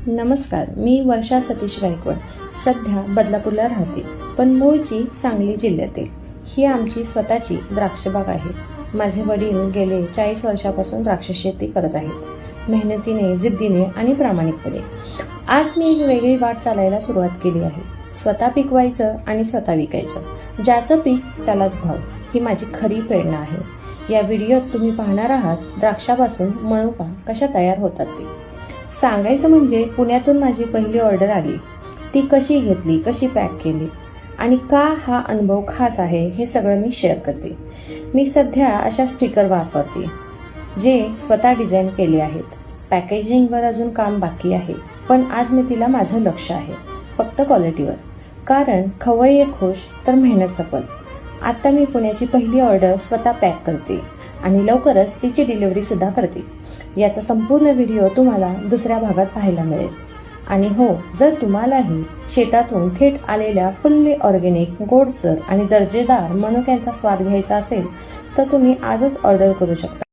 नमस्कार, मी वर्षा सतीश गायकवाड. सध्या बदलापूरला राहते, पण मूळची सांगली जिल्ह्यातील. ही आमची स्वतःची द्राक्षबाग आहे. माझे वडील गेले 40 वर्षापासून द्राक्ष शेती करत आहेत, मेहनतीने, जिद्दीने आणि प्रामाणिकपणे. आज मी एक वेगळी वाट चालायला सुरुवात केली आहे. स्वतः पिकवायचं आणि स्वतः विकायचं. ज्याचं पीक त्यालाच भाव, ही माझी खरी प्रेरणा आहे. या व्हिडिओत तुम्ही पाहणार आहात द्राक्षापासून मनुका कशा तयार होतात ते. सांगायचं म्हणजे पुण्यातून माझी पहिली ऑर्डर आली, ती कशी घेतली, कशी पॅक केली आणि का हा अनुभव खास आहे हे सगळं मी शेअर करते. मी सध्या अशा स्टिकर वापरते जे स्वतः डिझाईन केले आहेत. पॅकेजिंगवर अजून काम बाकी आहे, पण आज मी तिला माझं लक्ष आहे फक्त क्वालिटीवर. कारण खवय्ये खुश तर मेहनत सफल. आता मी पुण्याची पहिली ऑर्डर स्वतः पॅक करते आणि लवकरच तिची डिलिव्हरी सुद्धा करते. याचा संपूर्ण व्हिडिओ तुम्हाला दुसऱ्या भागात पाहायला मिळेल. आणि हो, जर तुम्हालाही शेतातून थेट आलेल्या फुल्ली ऑर्गॅनिक, गोडसर आणि दर्जेदार मनुक्यांचा स्वाद घ्यायचा असेल तर तुम्ही आजच ऑर्डर करू शकता.